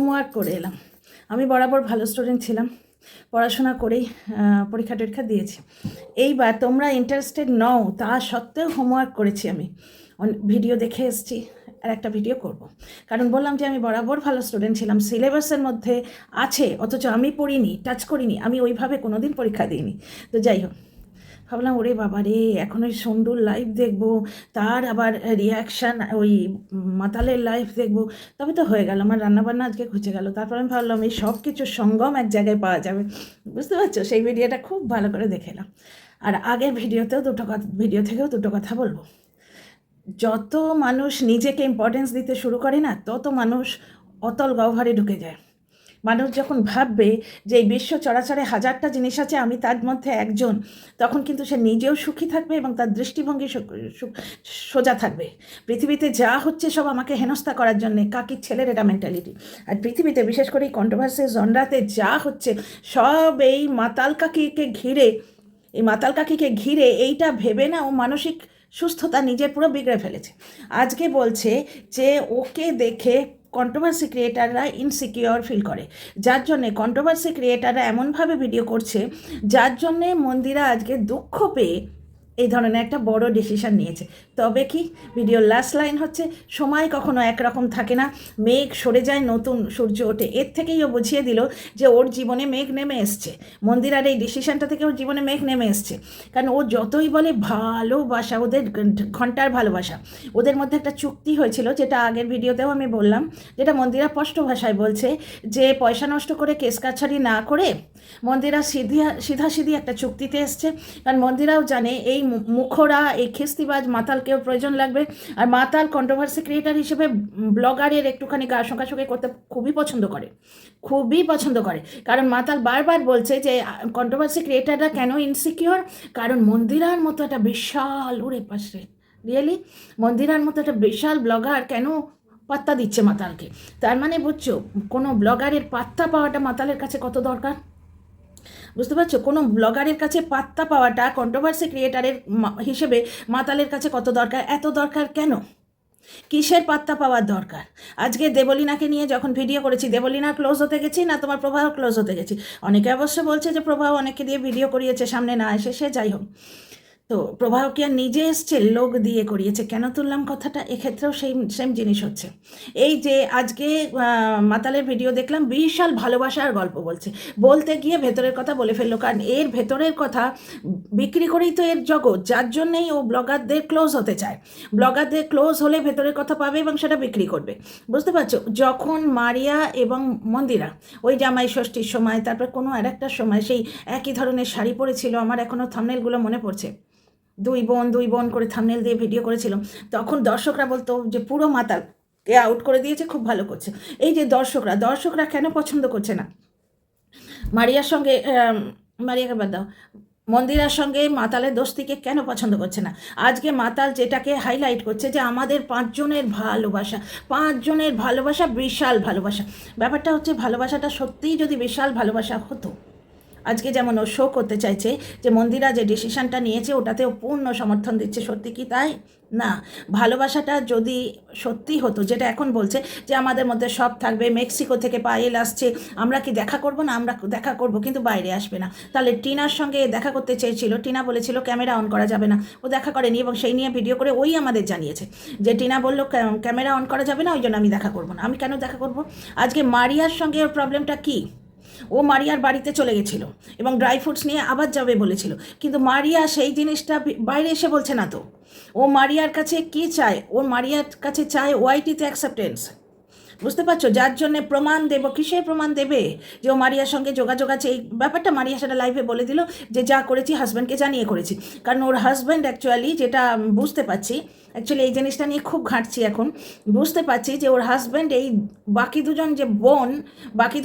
Homework করে এলাম। আমি বরাবর ভালো স্টুডেন্ট ছিলাম, পড়াশোনা করেই পরীক্ষা টরীক্ষা দিয়েছি। এইবার তোমরা ইন্টারেস্টেড নও, তা সত্ত্বেও হোমওয়ার্ক করেছি। আমি ভিডিও দেখে এসেছি, আর একটা ভিডিও করব। কারণ বললাম যে আমি বরাবর ভালো স্টুডেন্ট ছিলাম, সিলেবাসের মধ্যে আছে, অথচ আমি পড়িনি, টাচ করিনি, আমি ওইভাবে কোনো দিন পরীক্ষা দিইনি। তো যাই হোক, ভাবলাম ওরে বাবা রে, এখন ওই সন্ডুর লাইভ দেখবো, তার আবার রিয়াকশান, ওই মাতালের লাইভ দেখবো, তবে তো হয়ে গেল, আমার রান্নাবান্না আজকে ঘুচে গেল। তারপর আমি ভাবলাম এই সব কিছুর সঙ্গম এক জায়গায় পাওয়া যাবে, বুঝতে পারছো? সেই ভিডিওটা খুব ভালো করে দেখে এলাম। আর আগের ভিডিওতেও ভিডিও থেকেও দুটো কথা বলবো। যত মানুষ নিজেকে ইম্পর্টেন্স দিতে শুরু করে না, তত মানুষ অতল গহ্বরে ঢুকে যায়। মানুষ যখন ভাববে যে এই বিশ্ব চরাচরে হাজারটা জিনিস আছে, আমি তার মধ্যে একজন, তখন কিন্তু সে নিজেও সুখী থাকবে এবং তার দৃষ্টিভঙ্গি সোজা থাকবে। পৃথিবীতে যা হচ্ছে সব আমাকে হেনস্থা করার জন্যে, কাকির ছেলের এটা মেন্টালিটি। আর পৃথিবীতে বিশেষ করে এই কন্ট্রোভার্সি জনরাতে যা হচ্ছে সব এই মাতাল কাকিকে ঘিরে এইটা ভেবে না ও মানসিক সুস্থতা নিজের পুরো বিগড়ে ফেলেছে। আজকে বলছে যে ওকে দেখে কন্ট্রোভার্সি ক্রিয়েটাররা ইনসিকিওর ফিল করে, যার জন্যে কন্ট্রোভার্সি ক্রিয়েটাররা এমনভাবে ভিডিও করছে যার জন্যে মন্দিরা আজকে দুঃখ পেয়ে এই ধরনের একটা বড় ডিসিশন নিয়েছে। তবে কি, ভিডিওর লাস্ট লাইন হচ্ছে, সময় কখনো একরকম থাকে না, মেঘ সরে যায়, নতুন সূর্য ওঠে। এর থেকেই ও বুঝিয়ে দিল যে ওর জীবনে মেঘ নেমে এসছে। মন্দিরার এই ডিসিশনটা থেকে ওর জীবনে মেঘ নেমে এসছে। কারণ ও যতই বলে ভালোবাসা, ওদের ঘন্টার ভালোবাসা, ওদের মধ্যে একটা চুক্তি হয়েছিল, যেটা আগের ভিডিওতেও আমি বললাম, যেটা মন্দিরা স্পষ্ট ভাষায় বলছে যে পয়সা নষ্ট করে কেস কাছারি না করে মন্দিরা সিধা একটা চুক্তিতে এসছে। কারণ মন্দিরাও জানে এই মুখরা, এই খিস্তিবাজ মাতালকেও প্রয়োজন লাগবে। আর মাতাল কন্ট্রোভার্সি ক্রিয়েটার হিসেবে ব্লগারের একটুখানি গা শোকাশোকি করতে খুবই পছন্দ করে। কারণ মাতাল বারবার বলছে যে কন্ট্রোভার্সি ক্রিয়েটাররা কেন ইনসিকিওর, কারণ মন্দিরার মতো একটা বিশাল, ওরে পাশে রিয়েলি, মন্দিরার মতো একটা বিশাল ব্লগার কেন পাত্তা দিচ্ছে মাতালকে। তার মানে বুঝছো, কোনো ব্লগারের পাত্তা পাওয়াটা মাতালের কাছে কত দরকার, বুঝতে পারছো? কোনো ব্লগারের কাছে পাত্তা পাওয়াটা কন্ট্রোভার্সি ক্রিয়েটারের হিসেবে মাতালের কাছে কত দরকার। এত দরকার কেন? কিসের পাত্তা পাওয়ার দরকার? আজকে দেবলীনাকে নিয়ে যখন ভিডিও করেছি, দেবলীনা ক্লোজ হতে গেছি না তোমার প্রবাহ ক্লোজ হতে গেছি? অনেকে অবশ্য বলছে যে প্রবাহ অনেকে দিয়ে ভিডিও করিয়েছে, সামনে না এসে, সে যাই হোক। তো প্রবাহ কি আর নিজে এসছে? লোক দিয়ে করিয়েছে। কেন তুললাম কথাটা? এক্ষেত্রেও সেম জিনিস হচ্ছে। এই যে আজকে মাতালের ভিডিও দেখলাম, বিশাল ভালোবাসার গল্প বলতে গিয়ে ভেতরের কথা বলে ফেললো। কারণ এর ভেতরের কথা বিক্রি করেই তো এর জগৎ, যার জন্যেই ও ব্লগারদের ক্লোজ হতে চায়। ব্লগারদের ক্লোজ হলে ভেতরের কথা পাবে এবং সেটা বিক্রি করবে, বুঝতে পারছো? যখন মারিয়া এবং মন্দিরা ওই জামাই ষষ্ঠীর সময়, তারপর কোনো আর একটা সময় সেই একই ধরনের শাড়ি পরেছিল, আমার এখনও থাম্বনেলগুলো মনে পড়ছে, দুই বোন করে থাম্বনেল দিয়ে ভিডিও করেছিলাম, তখন দর্শকরা বলতো যে পুরো মাতাল কে আউট করে দিয়েছে, খুব ভালো করছে। এই যে দর্শকরা কেন পছন্দ করছে না মারিয়াকে বাদ দাও, মন্দিরার সঙ্গে মাতালের দোস্তিকে কেন পছন্দ করছে না? আজকে মাতাল যেটাকে হাইলাইট করছে যে আমাদের পাঁচজনের ভালোবাসা বিশাল ভালোবাসা। ব্যাপারটা হচ্ছে, ভালোবাসাটা সত্যিই যদি বিশাল ভালোবাসা হতো, আজকে যেমন ও শো করতে চাইছে যে মন্দিরা যে ডিসিশনটা নিয়েছে ওটাতেও পূর্ণ সমর্থন দিচ্ছে, সত্যি কি তাই? না। ভালোবাসাটা যদি সত্যি হতো, যেটা এখন বলছে যে আমাদের মধ্যে সব থাকবে, মেক্সিকো থেকে পায়েল আসছে, আমরা কি দেখা করব না? আমরা দেখা করব, কিন্তু বাইরে আসবে না। তাহলে টিনার সঙ্গে দেখা করতে চেয়েছিল, টিনা বলেছিল ক্যামেরা অন করা যাবে না, ও দেখা করেনি, এবং সেই নিয়ে ভিডিও করে ওই আমাদের জানিয়েছে যে টিনা বললো ক্যামেরা অন করা যাবে না, ওই জন্য আমি দেখা করব না। আমি কেন দেখা করব? আজকে মারিয়ার সঙ্গে ওর প্রবলেমটা কী? ও মারিয়ার বাড়িতে চলে গেছিল এবং ড্রাই ফ্রুটস নিয়ে আবার যাবে বলেছিল, কিন্তু মারিয়া সেই জিনিসটা বাইরে এসে বলছে না তো। ও মারিয়ার কাছে কি চায়? ও মারিয়ার কাছে চায় ওয়াইটিতে অ্যাকসেপ্টেন্স, বুঝতে পারছো? যার জন্যে প্রমাণ দেব। কিসের প্রমাণ দেবে? যে ও মারিয়ার সঙ্গে যোগাযোগ আছে, এই ব্যাপারটা মারিয়া সেটা লাইভে বলে দিল যে যা করেছি হাজব্যান্ডকে জানিয়ে করেছি। কারণ ওর হাজব্যান্ড অ্যাকচুয়ালি, যেটা বুঝতে পারছি, অ্যাকচুয়ালি এই জিনিসটা নিয়ে খুব ঘাঁটছি এখন, বুঝতে পারছি যে ওর হাজব্যান্ড এই বাকি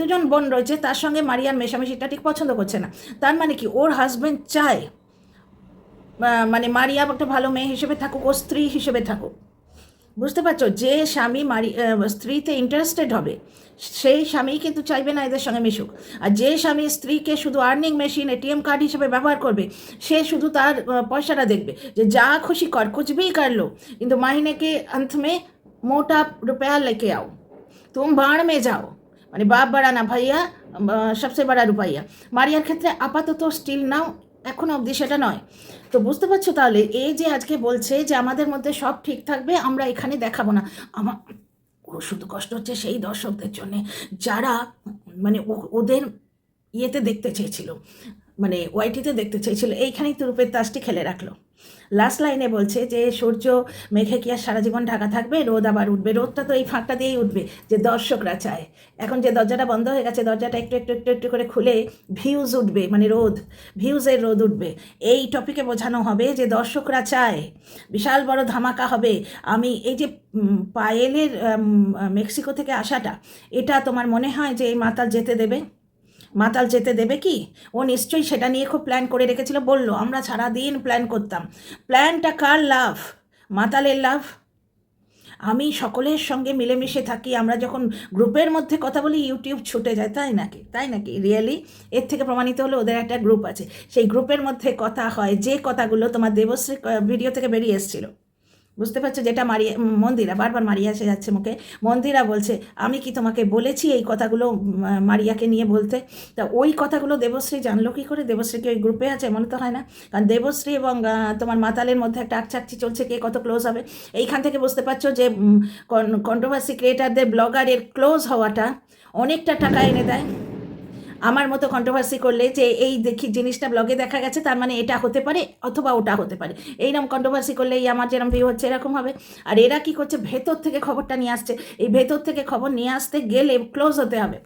দুজন বোন রয়েছে তার সঙ্গে মারিয়ার মেশামেশিটা ঠিক পছন্দ করছে না। তার মানে কি, ওর হাজব্যান্ড চায় মানে মারিয়া একটা ভালো মেয়ে হিসেবে থাকুক, ও স্ত্রী হিসেবে থাকুক, বুঝতে পারছো? যে স্বামী স্ত্রীতে ইন্টারেস্টেড হবে, সেই স্বামী কিন্তু চাইবে না এদের সঙ্গে মিশুক। আর যে স্বামী স্ত্রীকে শুধু আর্নিং মেশিন, এটিএম কার্ড হিসেবে ব্যবহার করবে, সে শুধু তার পয়সাটা দেখবে, যে যা খুশি কর, कुछ भी कर लो, কিন্তু মাহিনে के अंत में मोटा रुपया लेके आओ, तुम भाड़ में जाओ। মানে বাপ বাড়া না ভাইয়া, সবচেয়ে বড় রুপাইয়া। মারিয়ার ক্ষেত্রে আপাতত স্টিল নাও এখনও অবধি সেটা নয়। তো বুঝতে পারছো তাহলে, এই যে আজকে বলছে যে আমাদের মধ্যে সব ঠিক থাকবে, আমরা এখানে দেখাবো না। আমার শুধু কষ্ট হচ্ছে সেই দর্শকদের জন্যে যারা মানে ওদের ইয়েতে দেখতে চেয়েছিল, মানে ওয়াইটিতে দেখতে চেয়েছিল, এইখানেই তো রূপের তাসটি খেলে রাখলো। লাস্ট লাইনে বলছে যে সূর্য মেঘে কি আর সারা জীবন ঢাকা থাকবে, রোদ আবার উঠবে। রোদটা তো এই ফাঁকটা দিয়েই উঠবে যে দর্শকরা চায়। এখন যে দরজাটা বন্ধ হয়ে গেছে, দরজাটা একটু একটু একটু একটু করে খুলে ভিউজ উঠবে, মানে ভিউজের রোদ উঠবে। এই টপিকে বোঝানো হবে যে দর্শকরা চায়, বিশাল বড় ধামাকা হবে। আমি এই যে পায়েলের মেক্সিকো থেকে আসাটা, এটা তোমার মনে হয় যে এই মাতাল যেতে দেবে? মাতাল যেতে দেবে কি? ও নিশ্চয়ই সেটা নিয়ে খুব প্ল্যান করে রেখেছিল। বললো আমরা সারাদিন প্ল্যান করতাম। প্ল্যানটা কার লাভ? মাতালের লাভ। আমি সকলের সঙ্গে মিলেমিশে থাকি, আমরা যখন গ্রুপের মধ্যে কথা বলি ইউটিউব ছুটে যায়, তাই নাকি রিয়েলি? এর থেকে প্রমাণিত হলো ওদের একটা গ্রুপ আছে, সেই গ্রুপের মধ্যে কথা হয়, যে কথাগুলো তোমার দেবশ্রী ভিডিও থেকে বেরিয়ে এসেছিলো। বুঝতে পারছো? যেটা মন্দিরা বারবার মারিয়া এসে যাচ্ছে মুখে। মন্দিরা বলছে আমি কি তোমাকে বলেছি এই কথাগুলো মারিয়াকে নিয়ে বলতে? তা ওই কথাগুলো দেবশ্রী জানলো কী করে? দেবশ্রী কি ওই গ্রুপে আছে? মনে তো হয় না। কারণ দেবশ্রী এবং তোমার মাতালের মধ্যে একটা আকচাকচি চলছে, কে কত ক্লোজ হবে। এইখান থেকে বুঝতে পারছো যে কন্ট্রোভার্সি ক্রিয়েটারদের ব্লগারের ক্লোজ হওয়াটা অনেকটা টাকা এনে দেয়। আমার মতো কন্ট্রোভার্সি করলে যে এই দেখি জিনিসটা ব্লগে দেখা গেছে, তার মানে এটা হতে পারে অথবা ওটা হতে পারে, এইরকম কন্ট্রোভার্সি করলে এই আমার যেরকম ভিউ হচ্ছে এরকম হবে। আর এরা কি করছে? ভেতর থেকে খবরটা নিয়ে আসছে। এই ভেতর থেকে খবর নিয়ে আসতে গেলে ক্লোজ হতে হবে।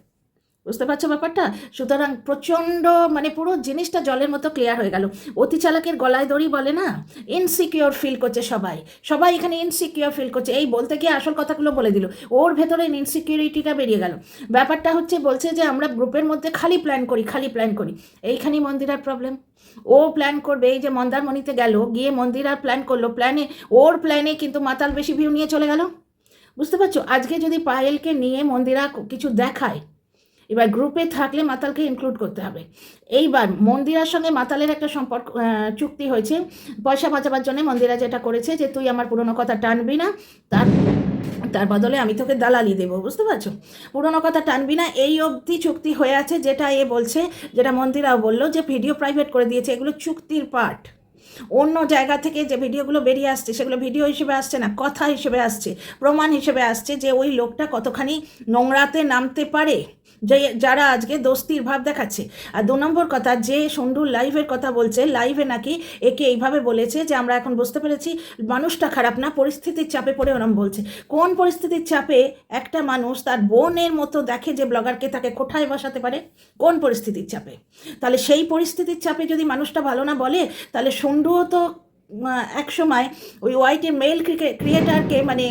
বুঝতে পারছো ব্যাপারটা? সুতরাং প্রচণ্ড মানে পুরো জিনিসটা জলের মতো ক্লিয়ার হয়ে গেল। অতি চালাকের গলায় দড়ি বলে না, ইনসিকিওর ফিল করছে সবাই এখানে ইনসিকিওর ফিল করছে। এই বলতে গিয়ে আসল কথাগুলো বলে দিল, ওর ভেতরে ইনসিকিউরিটিটা বেরিয়ে গেল। ব্যাপারটা হচ্ছে বলছে যে আমরা গ্রুপের মধ্যে খালি প্ল্যান করি। এইখানেই মন্দিরার প্রবলেম। ও প্ল্যান করবে, এই যে মন্দারমণিতে গেল, গিয়ে মন্দিরার প্ল্যান করলো, ওর প্ল্যানে কিন্তু মাতাল বেশি ভিউ নিয়ে চলে গেল। বুঝতে পারছো? আজকে যদি পায়েলকে নিয়ে মন্দিরা কিছু দেখায়, এবার গ্রুপে থাকলে মাতালকে ইনক্লুড করতে হবে। এইবার মন্দিরার সঙ্গে মাতালের একটা সম্পর্ক চুক্তি হয়েছে পয়সা বাঁচাবার জন্য। মন্দিরা যেটা করেছে যে তুই আমার পুরনো কথা টানবি না, তার বদলে আমি তোকে দালালি দেবো। বুঝতে পারছো? পুরনো কথা টানবি না, এই অবধি চুক্তি হয়ে আছে। যেটা এ বলছে, যেটা মন্দিরাও বললো যে ভিডিও প্রাইভেট করে দিয়েছে, এগুলো চুক্তির পার্ট। অন্য জায়গা থেকে যে ভিডিওগুলো বেরিয়ে আসছে সেগুলো ভিডিও হিসেবে আসছে না, কথা হিসেবে আসছে, প্রমাণ হিসেবে আসছে যে ওই লোকটা কতখানি নোংরাতে নামতে পারে, যে যারা আজকে দোস্তির ভাব দেখাচ্ছে। আর 2 নম্বর কথা, যে সন্ডুর লাইভের কথা বলছে, লাইভে নাকি একে এইভাবে বলেছে যে আমরা এখন বুঝতে পেরেছি মানুষটা খারাপ না, পরিস্থিতির চাপে পড়ে ওরম বলছে। কোন পরিস্থিতির চাপে একটা মানুষ তার বোনের মতো দেখে যে ব্লগারকে তাকে কোঠায় বসাতে পারে? কোন পরিস্থিতির চাপে? তাহলে সেই পরিস্থিতির চাপে যদি মানুষটা ভালো না বলে, তাহলে সন্ডুও তো এক সময় ওই ওয়াইটের মেল ক্রিয়েটারকে মানে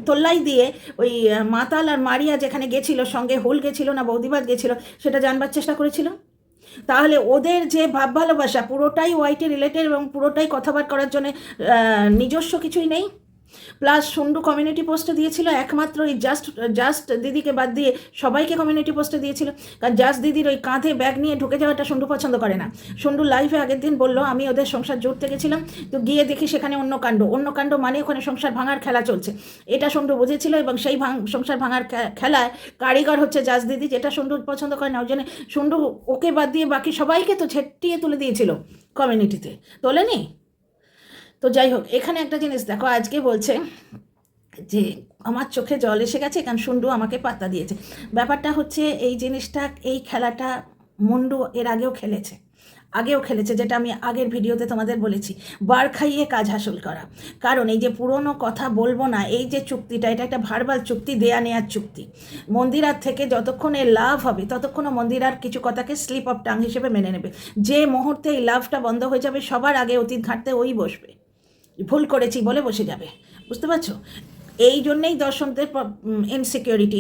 তোল্লাই দিয়ে ওই মাতাল আর মারিয়া যেখানে গেছিলো, সঙ্গে হুল গেছিলো না বৌদিবাদ গেছিলো, সেটা জানবার চেষ্টা করেছিল। তাহলে ওদের যে ভাব ভালোবাসা পুরোটাই ওয়াইটে রিলেটেড এবং পুরোটাই কথাবার্তা করার জন্য নিজস্ব কিছুই নেই। প্লাস সন্ডু কমিউনিটি পোস্টে দিয়েছিল একমাত্র ওই জাস্ট দিদিকে বাদ দিয়ে সবাইকে কমিউনিটি পোস্টে দিয়েছিল। কারণ জাস্ট দিদির ওই কাঁধে ব্যাগ নিয়ে ঢুকে যাওয়াটা সন্ডু পছন্দ করে না। সন্ডু লাইভে আগের দিন বললো আমি ওদের সংসার জুড়তে গেছিলাম, তো গিয়ে দেখি সেখানে অন্য কাণ্ড মানে ওখানে সংসার ভাঙার খেলা চলছে। এটা সন্ডু বুঝেছিল এবং সেই সংসার ভাঙার খেলায় কারিগর হচ্ছে জাস্ট দিদি, যেটা সন্ডু পছন্দ করে না। ওই জন্য সন্ডু ওকে বাদ দিয়ে বাকি সবাইকে তো ছেটিয়ে তুলে দিয়েছিল কমিউনিটিতে, তোলেনি? তো যাই হোক, এখানে একটা জিনিস দেখো, আজকে বলছে যে আমার চোখে জল এসে গেছে কারণ সন্ডু আমাকে পাত্তা দিয়েছে। ব্যাপারটা হচ্ছে এই জিনিসটা, এই খেলাটা মুন্ডু এর আগেও খেলেছে, যেটা আমি আগের ভিডিওতে তোমাদের বলেছি, বার খাইয়ে কাজ হাসিল করা। কারণ এই যে পুরনো কথা বলবো না, এই যে চুক্তিটা, এটা একটা ভার্বাল চুক্তি, দেয়া নেয়ার চুক্তি। মন্দিরার থেকে যতক্ষণে লাভ হবে ততক্ষণও মন্দিরার কিছু কথাকে স্লিপ অফ টাং হিসেবে মেনে নেবে। যে মুহূর্তে এই লাভটা বন্ধ হয়ে যাবে, সবার আগে অতীত ঘাঁটতে ওই বসবে, ভুল করেছি বলে বসে যাবে। বুঝতে পারছো? এই জন্যেই দর্শকদের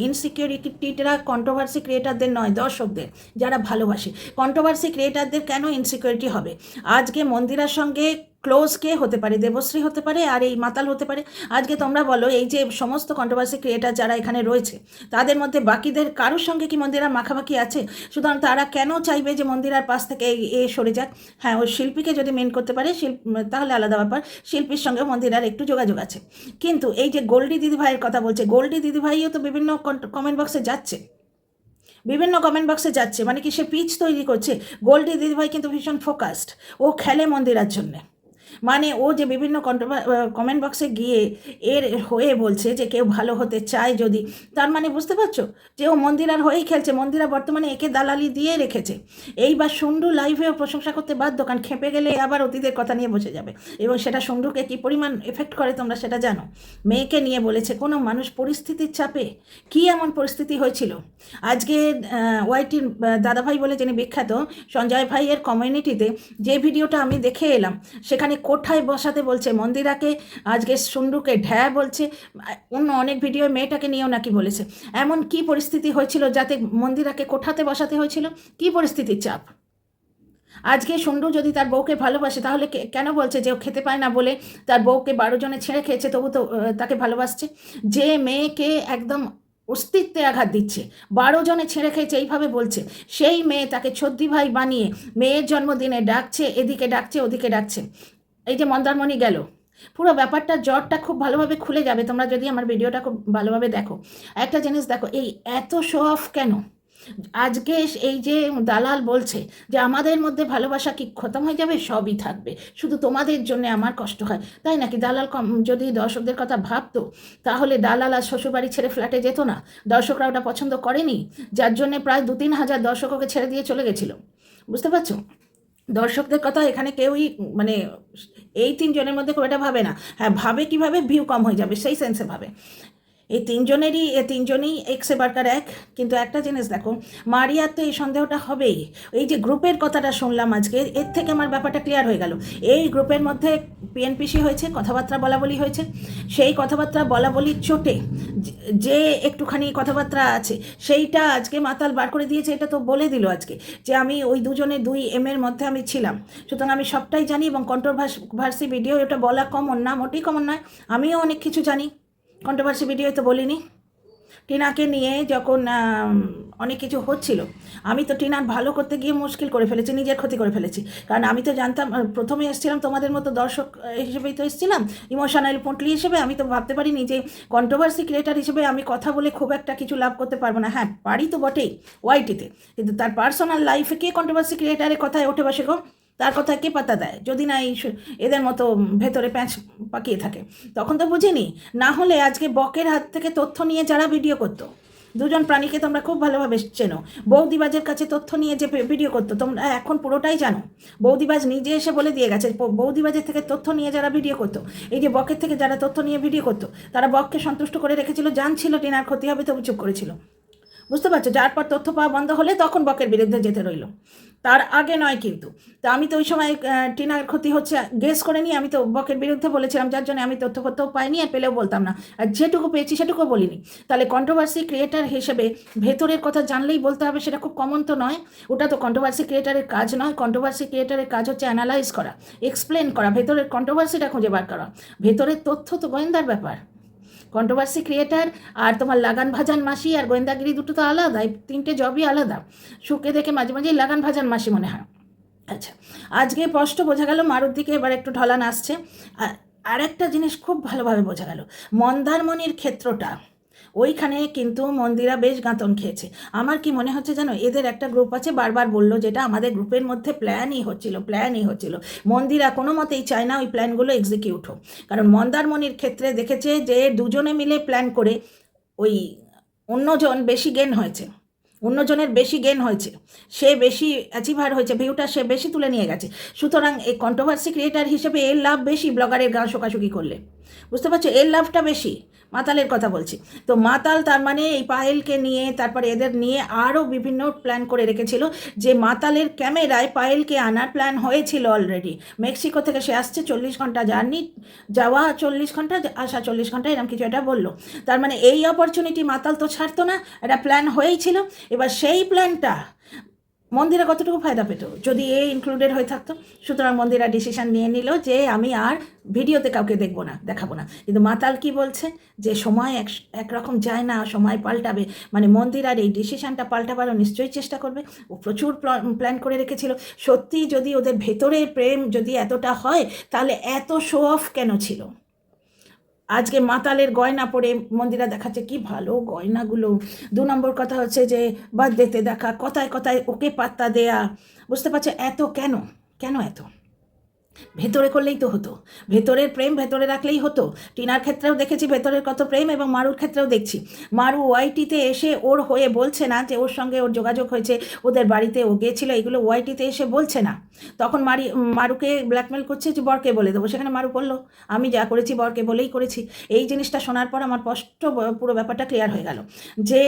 ইনসিকিউরিটিটা কন্ট্রোভার্সি ক্রিয়েটারদের নয়, দর্শকদের যারা ভালোবাসে। কন্ট্রোভার্সি ক্রিয়েটারদের কেন ইনসিকিউরিটি হবে? আজকে মন্দিরার সঙ্গে ক্লোজ কে হতে পারে? দেবশ্রী হতে পারে, আর এই মাতাল হতে পারে। আজকে তোমরা বলো, এই যে সমস্ত কন্ট্রোভার্সি ক্রিয়েটার যারা এখানে রয়েছে, তাদের মধ্যে বাকিদের কারোর সঙ্গে কি মন্দিরার মাখামাখি আছে? সুতরাং তারা কেন চাইবে যে মন্দিরার পাশ থেকে এ সরে যাক? হ্যাঁ, ওই শিল্পীকে যদি মেন করতে পারে তাহলে আলাদা ব্যাপার, শিল্পীর সঙ্গে মন্দিরার একটু যোগাযোগ আছে। কিন্তু এই যে গোল্ডি দিদিভাইয়ের কথা বলছে, গোল্ডি দিদিভাইও তো বিভিন্ন কমেন্ট বক্সে যাচ্ছে, বিভিন্ন কমেন্ট বক্সে যাচ্ছে, মানে কি সে পিচ তৈরি করছে। গোল্ডি দিদিভাই কিন্তু ভীষণ ফোকাসড, ও খেলে মন্দিরার জন্যে। মানে ও যে বিভিন্ন কমেন্ট বক্সে গিয়ে এর হয়ে বলছে যে কেউ ভালো হতে চায় যদি, তার মানে বুঝতে পারছো যে ও মন্দিরার হয়েই খেলছে। মন্দিরা বর্তমানে একে দালালি দিয়ে রেখেছে। এইবার সুন্ডু লাইভেও প্রশংসা করতে বাধ্য, কারণ খেপে গেলে আবার অতীতের কথা নিয়ে বসে যাবে, এবং সেটা সুন্ডুকে কী পরিমাণ এফেক্ট করে তোমরা সেটা জানো। মেয়েকে নিয়ে বলেছে কোনো মানুষ পরিস্থিতির চাপে, কী এমন পরিস্থিতি হয়েছিল আজকে ওয়াইটির দাদাভাই বলে যিনি বিখ্যাত সঞ্জয় ভাইয়ের কমিউনিটিতে যে ভিডিওটা আমি দেখে এলাম, সেখানে কোঠায় বসাতে বলছে মন্দিরাকে, আজকে সুন্ডুকে ঢ্যা বলছে, অন্য অনেক ভিডিও মেয়েটাকে নিয়েও নাকি বলেছে। এমন কি পরিস্থিতি হয়েছিল যাতে মন্দিরাকে কোঠাতে বসাতে হয়েছিল? কি পরিস্থিতির চাপ? আজকে সুন্ডু যদি তার বউকে ভালোবাসে, তাহলে কেন বলছে যে ও খেতে পায় না বলে তার বউকে 12 জনে ছেড়ে খেয়েছে, তবু তো তাকে ভালোবাসছে? যে মেয়েকে একদম অস্তিত্বে আঘাত দিচ্ছে, 12 জনে ছেড়ে খেয়েছে এইভাবে বলছে, সেই মেয়ে তাকে ছদ্দি ভাই বানিয়ে মেয়ের জন্মদিনে ডাকছে, এদিকে ডাকছে ওদিকে ডাকছে। এই যে মন্দারমণি গেল, পুরো ব্যাপারটা জ্বরটা খুব ভালোভাবে খুলে যাবে তোমরা যদি আমার ভিডিওটা খুব ভালোভাবে দেখো। একটা জিনিস দেখো, এই এত শো অফ কেন? আজকে এই যে দালাল বলছে যে আমাদের মধ্যে ভালোবাসা কি খতম হয়ে যাবে, সবই থাকবে, শুধু তোমাদের জন্য আমার কষ্ট হয়, তাই নাকি? দালাল যদি দর্শকদের কথা ভাবতো, তাহলে দালাল আর শ্বশুরবাড়ি ছেড়ে ফ্ল্যাটে যেত না। দর্শকরা ওটা পছন্দ করেনি, যার জন্যে প্রায় 2-3 হাজার দর্শক ওকে ছেড়ে দিয়ে চলে গেছিলো। বুঝতে পারছো? দর্শকদের কথা এখানে কেউই মানে এই 3 জনের মধ্যে খুব এটা ভাবে না। হ্যাঁ, ভাবে কিভাবে ভিউ কম হয়ে যাবে সেই সেন্সে ভাবে। এই 3 জনেই এক্সে বার্কার এক। কিন্তু একটা জিনিস দেখো, মারিয়ার তো এই সন্দেহটা হবেই। এই যে গ্রুপের কথাটা শুনলাম আজকে, এর থেকে আমার ব্যাপারটা ক্লিয়ার হয়ে গেল। এই গ্রুপের মধ্যে পিএনপিসি হয়েছে, কথাবার্তা বলাবলি হয়েছে, সেই কথাবার্তা বলাবলির চোটে যে একটুখানি কথাবার্তা আছে সেইটা আজকে মাতাল বার করে দিয়েছে। এটা তো বলে দিল আজকে যে আমি ওই 2 এর মধ্যে আমি ছিলাম, সুতরাং আমি সবটাই জানি, এবং কন্ট্রোভার্সি ভিডিও এটা বলা কমন না, মোটেই কমন নয়। আমিও অনেক কিছু জানি, কন্ট্রোভার্সি ভিডিও তো বলিনি। টিনাকে নিয়ে যখন অনেক কিছু হচ্ছিল, আমি তো টিনার ভালো করতে গিয়ে মুশকিল করে ফেলেছি, নিজের ক্ষতি করে ফেলেছি। কারণ আমি তো জানতাম, প্রথমে এসেছিলাম তোমাদের মতো দর্শক হিসেবেই তো এসেছিলাম, ইমোশনাল পুঁটলি হিসেবে। আমি তো ভাবতে পারিনি যে কন্ট্রোভার্সি ক্রিয়েটার হিসেবে আমি কথা বলে খুব একটা কিছু লাভ করতে পারবো না। হ্যাঁ, পারি তো বটেই ওয়াইটিতে, কিন্তু তার পার্সোনাল লাইফে কে কন্ট্রোভার্সি ক্রিয়েটারের কথায় ওঠে বসে গো? তার কথা কে পাত্তা দেয় যদি না এই এদের মতো ভেতরে প্যাঁচ পাকিয়ে থাকে? তখন তো বুঝিনি। না হলে আজকে বকের হাত থেকে তথ্য নিয়ে যারা ভিডিও করতো, 2জন প্রাণীকে তোমরা খুব ভালোভাবে চেনো, বৌদিবাজের কাছে তথ্য নিয়ে যে ভিডিও করতো, তোমরা এখন পুরোটাই জানো। বৌদিবাজ নিজে এসে বলে দিয়ে গেছে, বৌদিবাজের থেকে তথ্য নিয়ে যারা ভিডিও করতো, এই যে বকের থেকে যারা তথ্য নিয়ে ভিডিও করতো, তারা বককে সন্তুষ্ট করে রেখেছিল, জানছিল টিনার ক্ষতি হবে তবু চুপ করেছিল। বুঝতে পারছো? যার পর তথ্য পাওয়া বন্ধ হলে তখন বকের বিরুদ্ধে যেতে রইল, তার আগে নয়। কিন্তু তা আমি তো ওই সময় টিনার ক্ষতি হচ্ছে গেস করে নিয়ে আমি তো বকের বিরুদ্ধে বলেছিলাম, যার জন্য আমি তথ্য পাইনি, আর পেলেও বলতাম না, আর যেটুকু পেয়েছি সেটুকু বলিনি। তাহলে কন্ট্রোভার্সি ক্রিয়েটার হিসেবে ভেতরের কথা জানলেই বলতে হবে, সেটা খুব কমন তো নয়। ওটা তো কন্ট্রোভার্সি ক্রিয়েটারের কাজ নয়। কন্ট্রোভার্সি ক্রিয়েটারের কাজ হচ্ছে অ্যানালাইজ করা, এক্সপ্লেন করা, ভেতরের কন্ট্রোভার্সিটা খুঁজে বার করা। ভেতরের তথ্য তো গোয়েন্দার ব্যাপার। কন্ট্রোভার্সি ক্রিয়েটার আর তোমার লাগান ভাজান মাসি আর গোয়েন্দাগিরি দুটো তো আলাদা, এই 3টে জবই আলাদা। সুখে দেখে মাঝে মাঝেই লাগান ভাজান মাসি মনে হয়। আচ্ছা, আজকে স্পষ্ট বোঝা গেল মারুর দিকে এবার একটু ঢলান আসছে। আর একটা জিনিস খুব ভালোভাবে বোঝা গেল, মন্দারমণির ক্ষেত্রটা, ওইখানে কিন্তু মন্দিরা বেশ গাঁতন খেয়েছে। আমার কি মনে হচ্ছে জানো, এদের একটা গ্রুপ আছে, বারবার বললো যেটা আমাদের গ্রুপের মধ্যে প্ল্যানই হচ্ছিল। মন্দিরা কোনো মতেই চায় না ওই প্ল্যানগুলো এক্সিকিউট হোক, কারণ মন্দারমণির ক্ষেত্রে দেখেছে যে 2জনে মিলে প্ল্যান করে ওই অন্যজন বেশি গেন হয়েছে, অন্যজনের বেশি গেন হয়েছে, সে বেশি অ্যাচিভার হয়েছে, ভিউটা সে বেশি তুলে নিয়ে গেছে। সুতরাং এই কন্ট্রোভার্সি ক্রিয়েটার হিসেবে এর লাভ বেশি ব্লগারের গা শোকাশুকি করলে। বুঝতে পারছো? এর লাভটা বেশি। মাতালের কথা বলছি তো, মাতাল তার মানে এই পায়েলকে নিয়ে, তারপরে এদের নিয়ে আরও বিভিন্ন প্ল্যান করে রেখেছিল, যে মাতালের ক্যামেরায় পায়েলকে আনার প্ল্যান হয়েছিল অলরেডি। মেক্সিকো থেকে সে আসছে, 40 ঘন্টা জার্নি, যাওয়া 40 ঘন্টা, আসা 40 ঘন্টা, এরকম কিছু একটা বললো। তার মানে এই অপরচুনিটি মাতাল তো ছাড়তো না, এটা প্ল্যান হয়েই ছিল। এবার সেই প্ল্যানটা মন্দিরা কতটুকু ফায়দা পেত যদি এ ইনক্লুডেড হয়ে থাকতো? সুতরাং মন্দিরা ডিসিশন নিয়ে নিল যে আমি আর ভিডিওতে কাউকে দেখাবো না। কিন্তু মাতাল কি বলছে, যে সময় একরকম যায় না, সময় পাল্টাবে। মানে মন্দিরার এই ডিসিশনটা পাল্টাবারও নিশ্চয়ই চেষ্টা করবে। ও প্রচুর প্ল্যান করে রেখেছিল। সত্যি যদি ওদের ভেতরের প্রেম যদি এতটা হয়, তাহলে এত শো অফ কেন ছিল? আজকে মাতালের গয়না পরে মন্দিরা দেখাচ্ছে কি ভালো গয়নাগুলো। 2 নম্বর কথা হচ্ছে যে বার্থডেতে দেখা, কথায় কথায় ওকে পাত্তা দেয়া। বুঝতে পারছে এত কেন, কেন এত? ভেতরে করলেই তো হতো, ভেতরের প্রেম ভেতরে রাখলেই হতো। টিনার ক্ষেত্রেও দেখেছি ভেতরের কত প্রেম, এবং মারুর ক্ষেত্রেও দেখছি। মারু ওয়াইটিতে এসে ওর হয়ে বলছে না যে ওর সঙ্গে ওর যোগাযোগ হয়েছে, ওদের বাড়িতে ও গিয়েছিল, এগুলো ওয়াইটিতে এসে বলছে না। তখন মারুকে ব্ল্যাকমেল করছে যে বরকে বলে দেবো, সেখানে মারু বললো আমি যা করেছি বরকে বলেই করেছি। এই জিনিসটা শোনার পর আমার স্পষ্ট পুরো ব্যাপারটা ক্লিয়ার হয়ে গেল যে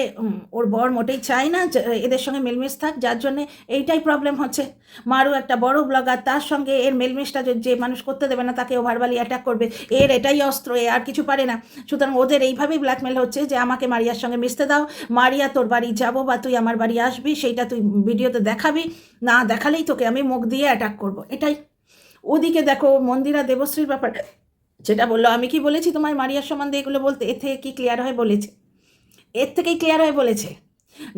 ওর বর মোটেই চায় না এদের সঙ্গে মিলমিশ থাক, যার জন্যে এইটাই প্রবলেম হচ্ছে। মারু একটা বড় ব্লগার, তার সঙ্গে এর মেলমিশটা যে মানুষ করতে দেবে না তাকে ও ভারবালি অ্যাটাক করবে, এর এটাই অস্ত্র, এ আর কিছু পারে না। সুতরাং ওদের এইভাবেই ব্ল্যাকমেল হচ্ছে যে আমাকে মারিয়ার সঙ্গে মিশতে দাও, মারিয়া তোর বাড়ি যাবো বা তুই আমার বাড়ি আসবি, সেইটা তুই ভিডিওতে দেখাবি, না দেখালেই তোকে আমি মুখ দিয়ে অ্যাটাক করবো, এটাই। ওদিকে দেখো মন্দিরা দেবশ্রীর ব্যাপার যেটা বললো, আমি কি বলেছি তোমার মারিয়ার সম্বন্ধে এগুলো বলতে? এর থেকে কি ক্লিয়ার হয়ে বলেছে? এর থেকেই ক্লিয়ার হয়ে বলেছে।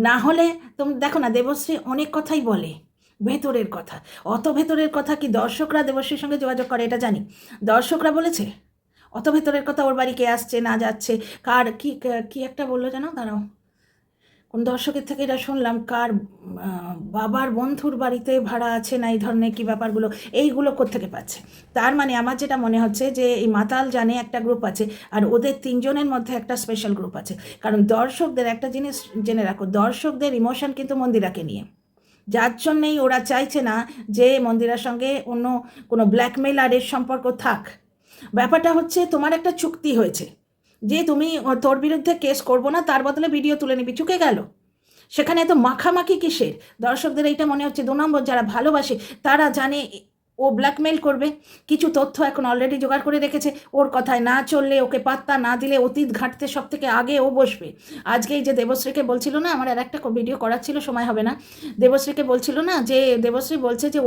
না হলে তুমি দেখো না, দেবশ্রী অনেক কথাই বলে ভেতরের কথা। অত ভেতরের কথা কি দর্শকরা দেবশ্রীর সঙ্গে যোগাযোগ করে এটা জানি, দর্শকরা বলেছে? অত ভেতরের কথা ওর বাড়ি কে আসছে না যাচ্ছে, কার কি কি একটা বললো জানো, দাঁড়াও কোন দর্শকের থেকে এটা শুনলাম, কার বাবার বন্ধুর বাড়িতে ভাড়া আছে না, এই ধরনের কি ব্যাপারগুলো, এইগুলো কোত্থেকে পাচ্ছে। তার মানে আমার যেটা মনে হচ্ছে যে এই মাতাল জানে একটা গ্রুপ আছে, আর ওদের 3জনের মধ্যে একটা স্পেশাল গ্রুপ আছে। কারণ দর্শকদের একটা জিনিস জেনে রাখো, দর্শকদের ইমোশন কিন্তু মন্দিরাকে নিয়ে, যার জন্যেই ওরা চাইছে না যে মন্দিরার সঙ্গে অন্য কোনো ব্ল্যাকমেলারের সম্পর্ক থাক। ব্যাপারটা হচ্ছে তোমার একটা চুক্তি হয়েছে যে তুমি তোর বিরুদ্ধে কেস করবো না, তার বদলে ভিডিও তুলে নিবি, চুকে গেল। সেখানে এত মাখামাখি কিসের? দর্শকদের এইটা মনে হচ্ছে 2 নম্বর যারা ভালোবাসে তারা জানে ও ব্ল্যাকমেল করবে, কিছু তথ্য এখন অলরেডি জোগাড় করে রেখেছে, ওর কথায় না চললে, ওকে পাত্তা না দিলে অতীত ঘাঁটতে সব থেকে আগে ও বসবে। আজকে এই যে দেবশ্রীকে বলছিল না, আমার আর একটা ভিডিও করার ছিল, সময় হবে না, দেবশ্রীকে বলছিল না যে দেবশ্রী বলছে যে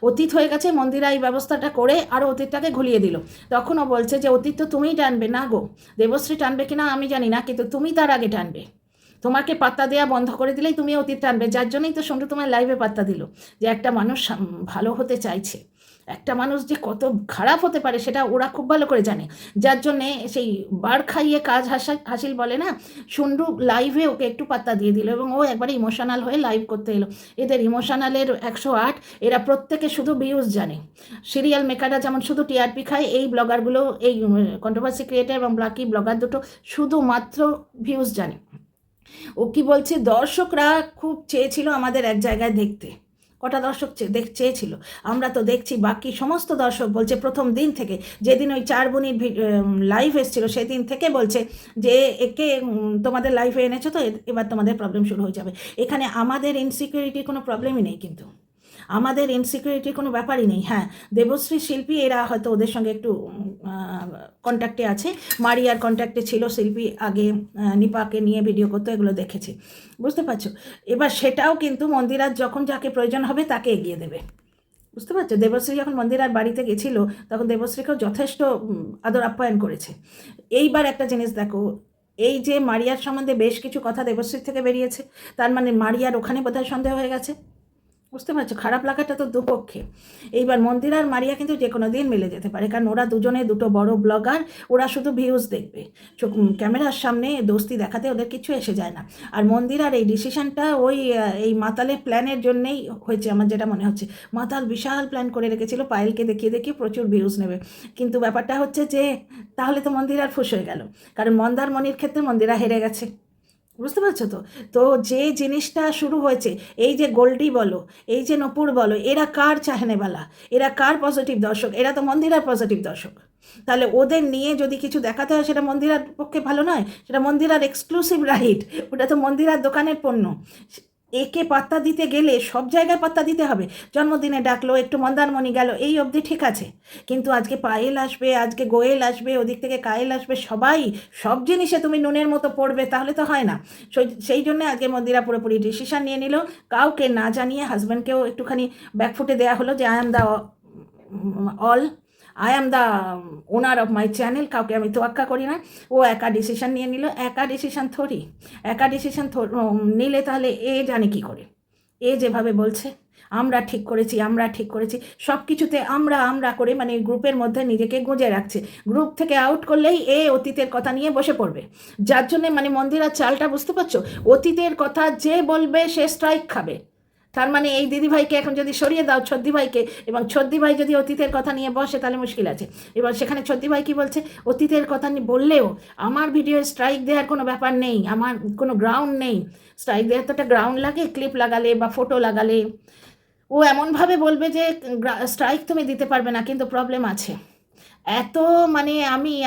অতীত হয়ে গেছে, মন্দিরা এই ব্যবস্থাটা করে আরও অতীতটাকে ঘুলিয়ে দিল। তখন ও বলছে যে অতীত তো তুমিই টানবে না গো, দেবশ্রী টানবে কিনা আমি জানি না, কিন্তু তুমি তার আগে টানবে। তোমাকে পাত্তা দেওয়া বন্ধ করে দিলেই তুমি অতীত টানবে, যার জন্যই তো সন্টু তোমার লাইভে পাত্তা দিল যে একটা মানুষ ভালো হতে চাইছে, একটা মানুষ যে কত খারাপ হতে পারে সেটা ওরা খুব ভালো করে জানে। যার জন্যে সেই বার খাইয়ে কাজ হাসিল বলে না, সন্টু লাইভে ওকে একটু পাত্তা দিয়ে দিল, এবং ও একবারে ইমোশনাল হয়ে লাইভ করতে এলো। এদের ইমোশনালের 108, এরা প্রত্যেকে শুধু ভিউজ জানে। সিরিয়াল মেকাররা যেমন শুধু টিআরপি খায়, এই ব্লগারগুলো, এই কন্ট্রোভার্সি ক্রিয়েটার এবং ব্লাকি ব্লগার দুটো শুধুমাত্র ভিউজ জানে। ও কি বলছে, দর্শকরা খুব চেয়েছিল আমাদের এক জায়গায় দেখতে। কটা দর্শক চেয়েছিল? আমরা তো দেখছি, বাকি সমস্ত দর্শক বলছে প্রথম দিন থেকে, যেদিন ওই 4 বোনের লাইভ এসেছিলো সেদিন থেকে বলছে যে একে তোমাদের লাইভে এনেছো তো এবার তোমাদের প্রবলেম শুরু হয়ে যাবে। এখানে আমাদের ইনসিকিউরিটির কোনো প্রবলেমই নেই, কিন্তু আমাদের ইনসিকিউরিটির কোনো ব্যাপারই নেই। হ্যাঁ, দেবশ্রী, শিল্পী এরা হয়তো ওদের সঙ্গে একটু কন্ট্যাক্টে আছে, মারিয়ার কন্ট্যাক্টে ছিল শিল্পী, আগে নিপাকে নিয়ে ভিডিও করতে, এগুলো দেখেছি, বুঝতে পারছো? এবার সেটাও কিন্তু মন্দিরার যখন যাকে প্রয়োজন হবে তাকে এগিয়ে দেবে, বুঝতে পারছো? দেবশ্রী যখন মন্দিরার বাড়িতে গেছিলো তখন দেবশ্রীকেও যথেষ্ট আদর আপ্যায়ন করেছে। এইবার একটা জিনিস দেখো, এই যে মারিয়ার সম্বন্ধে বেশ কিছু কথা দেবশ্রীর থেকে বেরিয়েছে, তার মানে মারিয়ার ওখানে বোধহয় সন্দেহ হয়ে গেছে, বুঝতে পারছো? খারাপ লাগাটা তো দুপক্ষে। এইবার মন্দির আর মারিয়া কিন্তু যে কোনো দিন মিলে যেতে পারে, কারণ ওরা দুজনে দুটো বড় ব্লগার, ওরা শুধু ভিউজ দেখবে, ক্যামেরার সামনে দোস্তি দেখাতে ওদের কিছু এসে যায় না। আর মন্দির আর এই ডিসিশনটা ওই এই মাতালের প্ল্যানের জন্যেই হয়েছে, আমার যেটা মনে হচ্ছে। মাতাল বিশাল প্ল্যান করে রেখেছিল পায়েলকে দেখিয়ে দেখিয়ে প্রচুর ভিউজ নেবে, কিন্তু ব্যাপারটা হচ্ছে যে তাহলে তো মন্দির আর ফুস হয়ে গেল, কারণ মন্দারমণির ক্ষেত্রে মন্দিরা হেরে গেছে, বুঝতে পারছো তো? তো যে জিনিসটা শুরু হয়েছে, এই যে গোল্ডি বলো, এই যে নপুর বলো, এরা কার চাহনেওয়ালা, এরা কার পজিটিভ দর্শক? এরা তো মন্দিরার পজিটিভ দর্শক। তাহলে ওদের নিয়ে যদি কিছু দেখাতে হয় সেটা মন্দিরার পক্ষে ভালো নয়, সেটা মন্দিরার এক্সক্লুসিভ রাইট, ওটা তো মন্দিরার দোকানের পণ্য। একে পাত্তা দিতে গেলে সব জায়গায় পাত্তা দিতে হবে। জন্মদিনে ডাকলো, একটু মন্দারমণি গেল, এই অবধি ঠিক আছে, কিন্তু আজকে পায়েল আসবে, আজকে গোয়েল আসবে, ওদিক থেকে কায়েল আসবে, সবাই সব জিনিসে তুমি নুনের মতো পড়বে, তাহলে তো হয় না। সেই জন্য আজকে মন্দিরা পুরোপুরি ডিসিশন নিয়ে নিল, কাউকে না জানিয়ে হাজব্যান্ডকেও একটুখানি ব্যাকফুটে দেওয়া হলো যে I am the owner of my channel, কাউকে আমি তোয়াক্কা করি না। ও একা ডিসিশন নিয়ে নিল, একা ডিসিশন নিলে তাহলে এ জানে কি করে? এ যেভাবে বলছে, আমরা ঠিক করেছি, আমরা ঠিক করেছি, সব কিছুতে আমরা করে মানে গ্রুপের মধ্যে নিজেকে গুঁজে রাখছে। গ্রুপ থেকে আউট করলেই অতীতের কথা নিয়ে বসে পড়বে, যার জন্যে মানে মন্দিরার চালটা বুঝতে পারছো, অতীতের কথা যে বলবে সে স্ট্রাইক খাবে। তার মানে এই দিদিভাইকে এখন যদি সরিয়ে দাও ছদ্দি ভাইকে, এবং ছদ্দি ভাই যদি অতীতের কথা নিয়ে বসে তাহলে মুশকিল আছে। এবার সেখানে ছদ্দি ভাই কী বলছে, অতীতের কথা বললেও আমার ভিডিও স্ট্রাইক দেওয়ার কোনো ব্যাপার নেই, আমার কোনো গ্রাউন্ড নেই। স্ট্রাইক দেওয়ার তো একটা গ্রাউন্ড লাগে, ক্লিপ লাগালে বা ফটো লাগালে। ও এমনভাবে বলবে যে স্ট্রাইক তুমি দিতে পারবে না, কিন্তু প্রবলেম আছে। এত মানে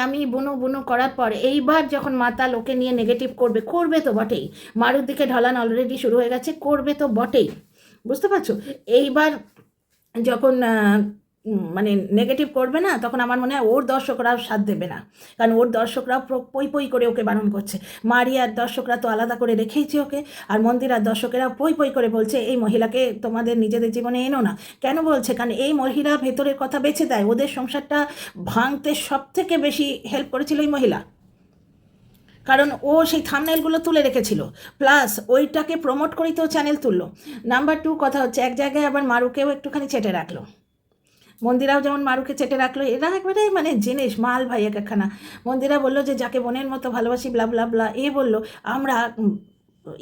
আমি বুনু বুনু করার পর এইবার যখন মাতাল ওকে নিয়ে নেগেটিভ করবে তো বটেই। মারুর দিকে ঢলান অলরেডি শুরু হয়ে গেছে, করবে তো বটেই, বুঝতে পারছো। এইবার যখন মানে নেগেটিভ করবে না, তখন আমার মনে হয় ওর দর্শকরাও সাথ দেবে না, কারণ ওর দর্শকরাও পই পই করে ওকে বারণ করছে। মারিয়ার দর্শকরা তো আলাদা করে রেখেইছে ওকে, আর মন্দিরার দর্শকেরা পই পই করে বলছে এই মহিলাকে তোমাদের নিজেদের জীবনে এনো না। কেন বলছে? কারণ এই মহিলা ভেতরের কথা বেছে দেয়, ওদের সংসারটা ভাঙতে সব থেকে বেশি হেল্প করেছিল এই মহিলা, কারণ ও সেই থাম্বনেলগুলো তুলে রেখেছিল, প্লাস ওইটাকে প্রমোট করেই তো চ্যানেল তুললো। নাম্বার 2 কথা হচ্ছে, এক জায়গায় আবার মারুকেও একটুখানি চেটে রাখলো, মন্দিরাও যেমন মারুকে চেটে রাখলো, এরা একবারে মানে জিনিস মাল ভাই এক একখানা। মন্দিরা বললো যে যাকে বোনের মতো ভালোবাসি ব্লা ব্লা ব্লা, বললো আমরা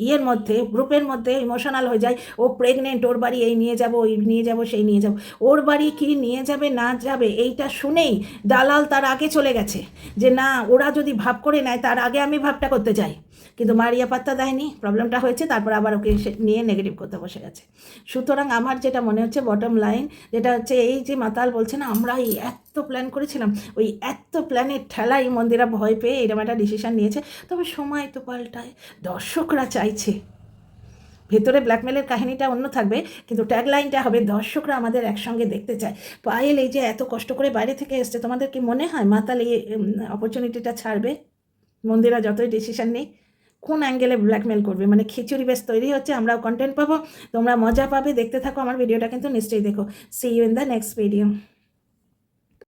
ইয়ের মধ্যে গ্রুপের মধ্যে ইমোশনাল হয়ে যায়, ও প্রেগনেন্ট, ওর বাড়ি এই নিয়ে যাব, ওই নিয়ে যাব, সেই নিয়ে যাব। ওর বাড়ি কি নিয়ে যাবে না যাবে এইটা শুনেই দালাল তার আগে চলে গেছে, যে না ওরা যদি ভাব করে নেয় তার আগে আমি ভাবটা করতে যাই। কিন্তু মারিয়া পাত্তা দেয়নি, প্রবলেমটা হয়েছে, তারপর আবার ওকে নিয়ে নেগেটিভ করতে বসে গেছে। সুতরাং আমার যেটা মনে হচ্ছে বটম লাইন, যেটা হচ্ছে এই যে মাতাল বলছে না আমরা এই এত প্ল্যান করেছিলাম, ওই এত প্ল্যানের ঠেলাই মন্দিরা ভয় পেয়ে এরকম একটা ডিসিশান নিয়েছে। তবে সময় তো পাল্টায়, দর্শকরা চাইছে, ভেতরে ব্ল্যাকমেলের কাহিনীটা অন্য থাকবে, কিন্তু ট্যাগলাইনটা হবে দর্শকরা আমাদের একসঙ্গে দেখতে চায়। পায়েল এই যে এত কষ্ট করে বাইরে থেকে এসছে, তোমাদের কি মনে হয় মাতাল এই অপরচুনিটিটা ছাড়বে? মন্দিরা যতই ডিসিশন নেই, কোন অ্যাঙ্গেলে ব্ল্যাকমেল করবে, মানে খিচুড়ি বেশ তৈরি হচ্ছে, আমরাও কন্টেন্ট পাবো, তোমরা মজা পাবে, দেখতে থাকো আমার ভিডিওটা কিন্তু নিশ্চয়ই দেখো। See you in the next video.